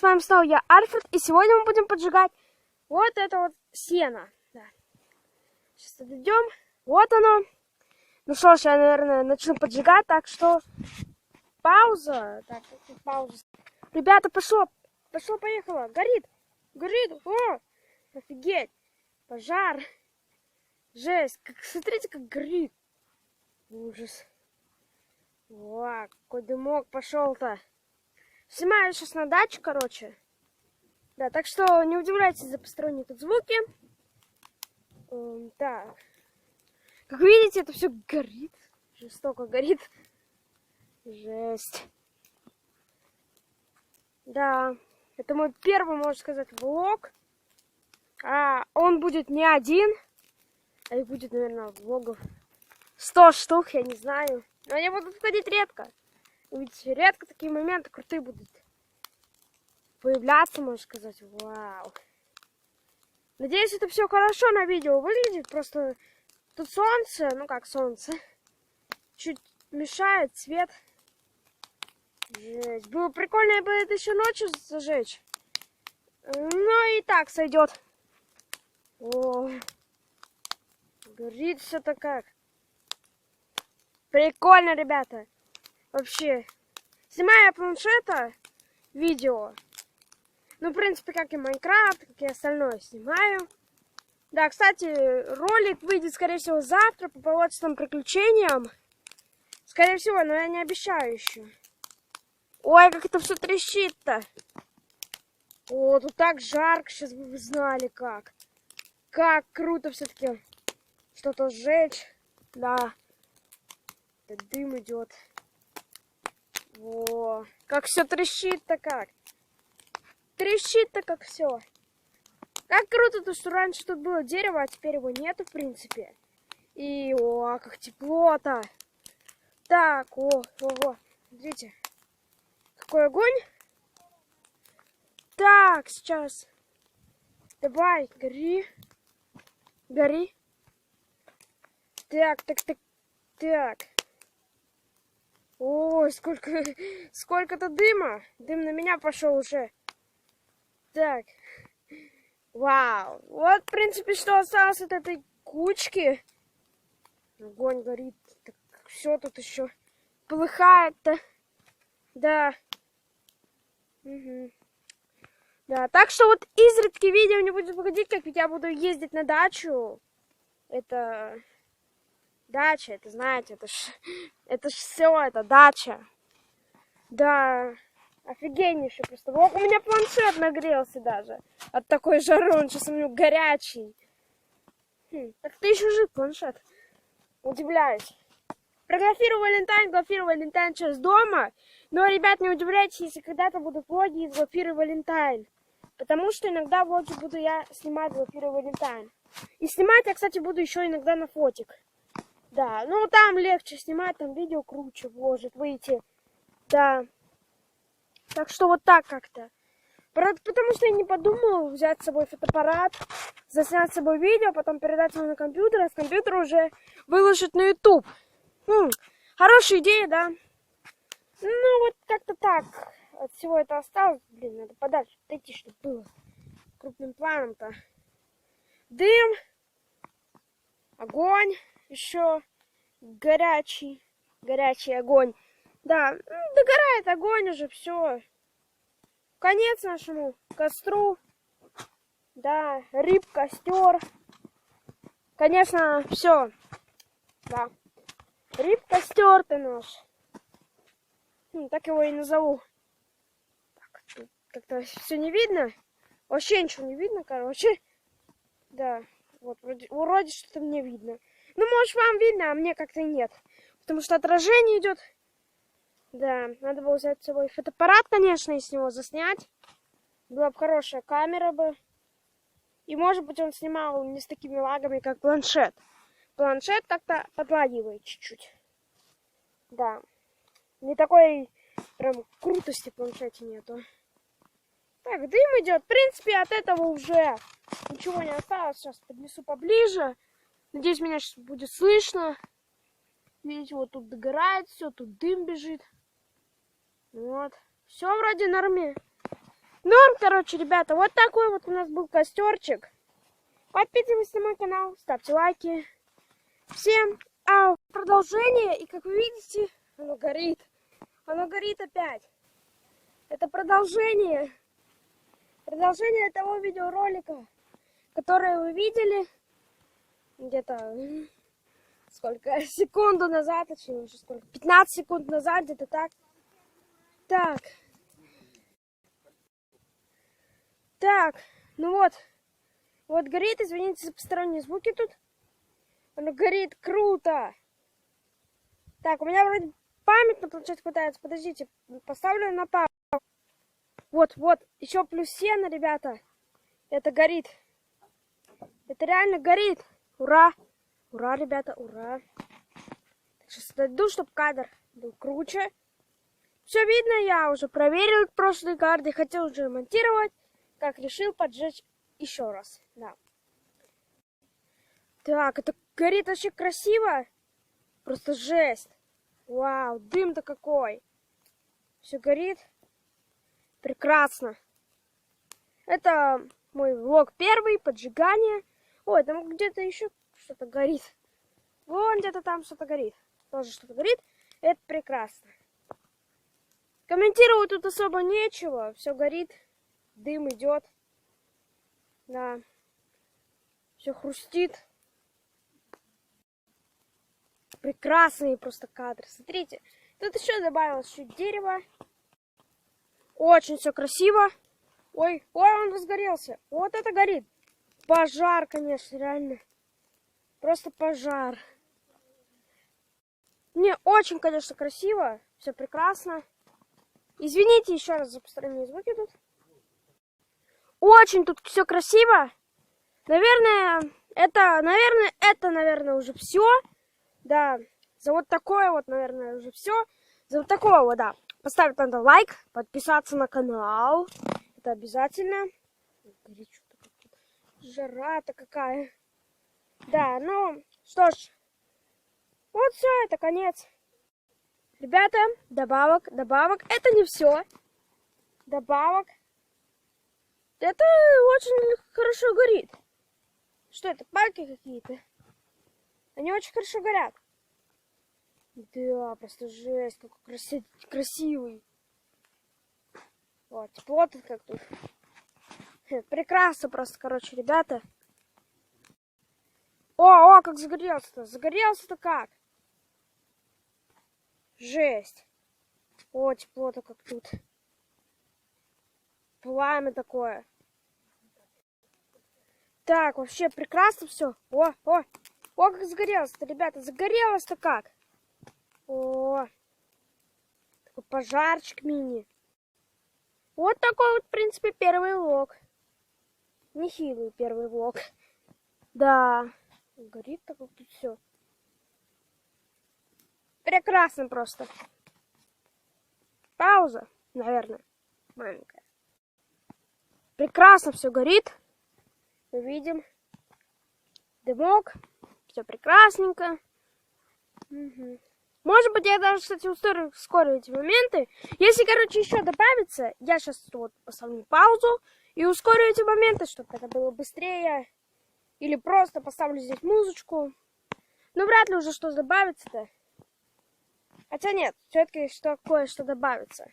вами снова я, Альфред, и сегодня мы будем поджигать вот это вот сено. Да. Сейчас отойдем. Вот оно. Ну что ж, я, наверное, начну поджигать, так что пауза. Так, пауза. Ребята, поехало. Горит. О, офигеть. Пожар. Жесть. Смотрите, как горит. Ужас. О, какой дымок пошел-то. Снимаю сейчас на даче, короче. Да, так что не удивляйтесь за посторонние тут звуки. Так. Как видите, это все горит. Жестоко горит. Жесть. Да, это мой первый, можно сказать, влог. Он будет не один, а их будет, наверное, влогов 100 штук, я не знаю. Но они будут входить редко. Ведь редко такие моменты крутые будут появляться, можно сказать. Вау. Надеюсь, это все хорошо на видео выглядит. Просто тут солнце, ну как солнце, чуть мешает свет. Жесть. Было прикольно бы это еще ночью зажечь. Но и так сойдет. О, горит все-то как. Прикольно, ребята. Вообще. Снимаю планшета видео. Ну, в принципе, как и Майнкрафт, как и остальное снимаю. Да, кстати, ролик выйдет, скорее всего, завтра по погодным приключениям. Скорее всего, но я не обещаю еще. Ой, как это все трещит-то. О, тут так жарко, сейчас бы вы знали как. Как круто все-таки что-то сжечь. Да. Это дым идет. О, как все трещит-то как. Трещит-то как все. Как круто-то, что раньше тут было дерево, а теперь его нету, в принципе. И, о, как тепло-то. Так, о, смотрите. Какой огонь. Так, сейчас. Давай, гори. Гори. Так. Ой, сколько-то дыма. Дым на меня пошел уже. Так. Вау. Вот, в принципе, что осталось от этой кучки. Огонь горит. Так, все тут еще полыхает-то. Да. Угу. Да, так что вот изредки видео не будет выходить, как я буду ездить на дачу. Это дача, это, знаете, это ж все, это дача. Да, офигеннейший просто. Вот у меня планшет нагрелся даже от такой жары, он сейчас у меня горячий. Так ты еще жив, планшет. Удивляюсь. Про Глафиру Валентайн сейчас дома. Но, ребят, не удивляйтесь, если когда-то будут влоги из Глафиры Валентайн. Потому что иногда влоги буду я снимать Глафиру Валентайн. И снимать я, кстати, буду еще иногда на фотик. Да, ну там легче снимать, там видео круче может выйти. Да. Так что вот так как-то. Потому что я не подумала взять с собой фотоаппарат, заснять с собой видео, потом передать его на компьютер, а с компьютера уже выложить на YouTube. Хорошая идея, да? Ну, вот как-то так. От всего этого осталось. Блин, надо подальше отойти, чтобы было крупным планом-то. Дым. Огонь. Еще горячий огонь. Да, догорает огонь уже, все. Конец нашему костру. Да, костер. Конечно, все. Да. Костер ты наш. Так его и назову. Так, как-то все не видно. Вообще ничего не видно, короче. Да, вот вроде что-то мне видно. Ну, может, вам видно, а мне как-то нет. Потому что отражение идет. Да, надо было взять с собой фотоаппарат, конечно, и с него заснять. Была бы хорошая камера бы. И, может быть, он снимал не с такими лагами, как планшет. Планшет как-то подлагивает чуть-чуть. Да. Не такой прям крутости в планшете нету. Так, дым идет. В принципе, от этого уже ничего не осталось. Сейчас поднесу поближе. Надеюсь, меня сейчас будет слышно. Видите, вот тут догорает все, тут дым бежит. Вот. Все вроде норме. Норм, короче, ребята, вот такой вот у нас был костерчик. Подписывайтесь на мой канал, ставьте лайки. Всем продолжение, и как вы видите, оно горит. Оно горит опять. Это продолжение того видеоролика, которое вы видели где-то сколько секунду назад, точнее уже сколько, 15 секунд назад, где-то так. Так, ну вот горит, извините за посторонние звуки тут. Оно горит круто. Так, у меня вроде память на планшете хватает. Подождите, поставлю на паузу. Вот, еще плюс сено, ребята. Это горит. Это реально горит. Ура! Ура, ребята, ура. Сейчас дойду, чтобы кадр был круче. Все видно, я уже проверил прошлые кадры. Хотел уже монтировать. Как решил поджечь еще раз. Да. Так, это горит вообще красиво. Просто жесть. Вау, дым-то какой. Все горит. Прекрасно. Это мой влог первый, поджигание. Ой, там где-то еще что-то горит. Вон где-то там что-то горит. Тоже что-то горит. Это прекрасно. Комментировать тут особо нечего. Все горит. Дым идет. Да. Все хрустит. Прекрасные просто кадры. Смотрите. Тут еще добавилось чуть дерева. Очень все красиво. Ой, он разгорелся. Вот это горит. Пожар, конечно, реально. Просто пожар. Мне очень, конечно, красиво. Все прекрасно. Извините еще раз за посторонние звуки тут. Очень тут все красиво. Наверное, это уже все. Да, за вот такое вот, наверное, уже все. За вот такого вот, да. Поставить надо лайк, подписаться на канал. Это обязательно. Горячо-то как-то. Жара-то какая. Да, ну, что ж. Вот все, это конец. Ребята, добавок. Это не все. Добавок. Это очень хорошо горит. Что это, пальки какие-то? Они очень хорошо горят. Да, просто жесть, какой красивый. Вот, тепло тут как тут. Прекрасно просто, короче, ребята. О, как загорелся-то. Загорелся-то как? Жесть. О, тепло-то как тут. Пламя такое. Так, вообще прекрасно все. О, как загорелось-то, ребята. Загорелось-то как? О, такой пожарчик мини. Вот такой вот, в принципе, первый влог. Нехилый первый влог. Да, горит-то как тут все. Прекрасно просто. Пауза, наверное, маленькая. Прекрасно все горит. Мы видим дымок. Все прекрасненько. Угу. Может быть, я даже, кстати, ускорю эти моменты. Если, короче, еще добавится, я сейчас вот поставлю паузу и ускорю эти моменты, чтобы это было быстрее. Или просто поставлю здесь музычку. Ну, вряд ли уже что добавится-то. Хотя нет, все-таки кое-что добавится.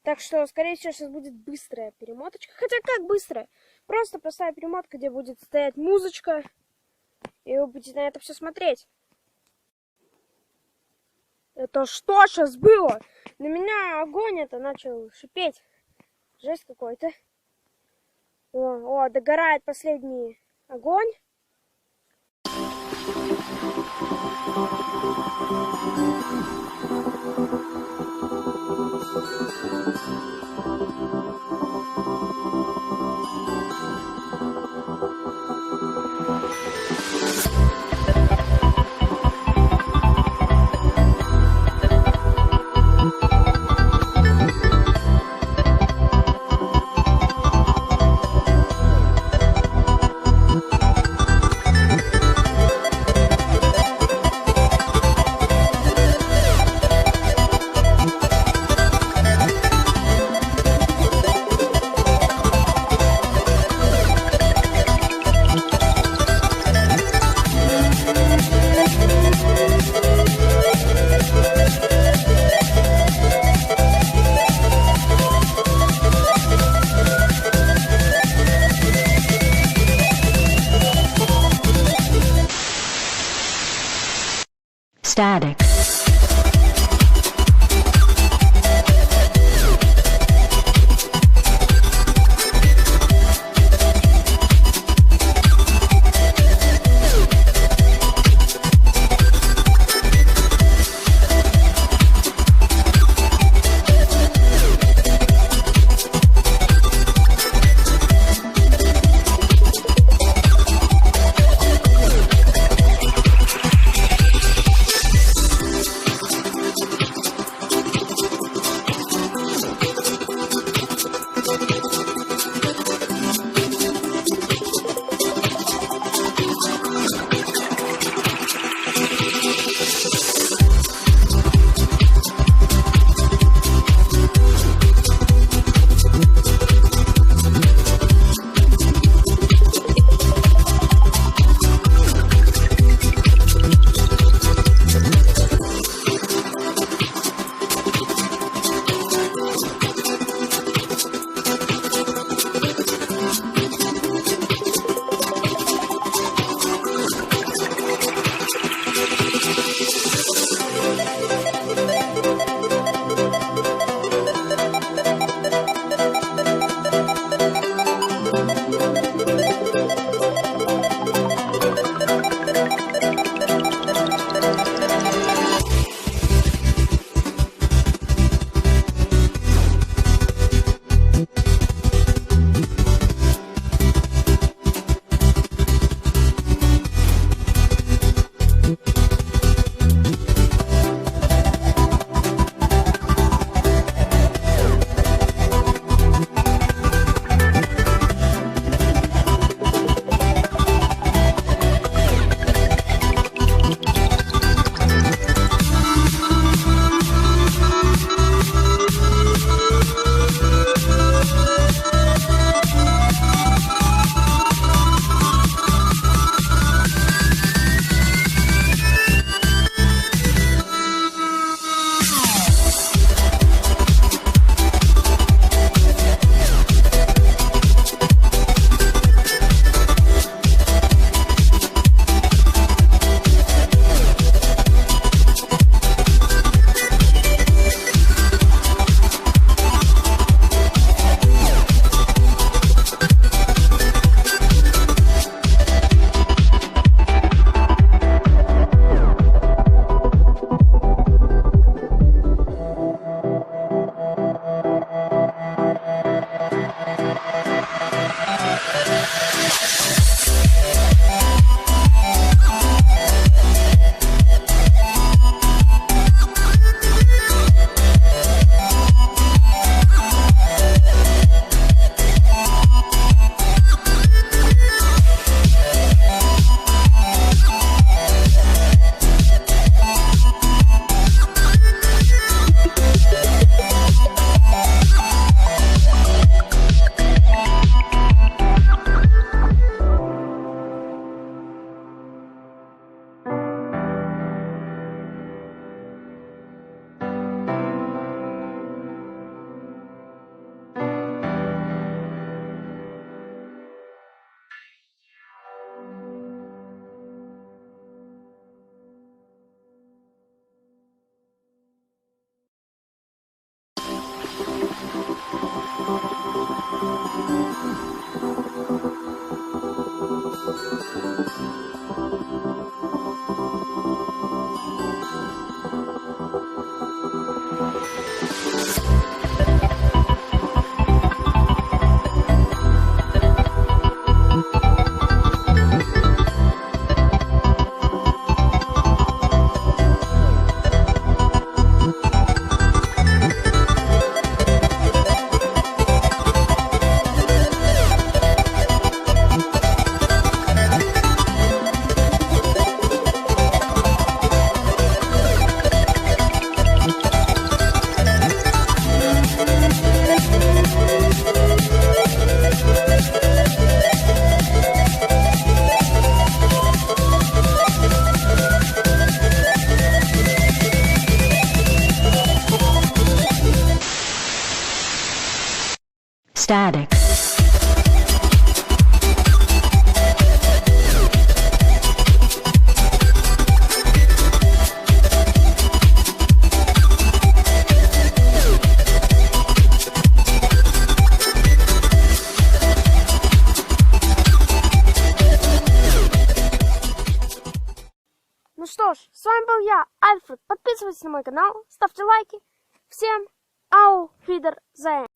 Так что, скорее всего, сейчас будет быстрая перемоточка. Хотя как быстрая? Просто простая перемотка, где будет стоять музычка. И вы будете на это все смотреть. Это что сейчас было? На меня огонь это начал шипеть. Жесть какой-то. О, догорает последний огонь. Static. Static. подписывайтесь на мой канал, ставьте лайки. Всем ау, фидер, зайн.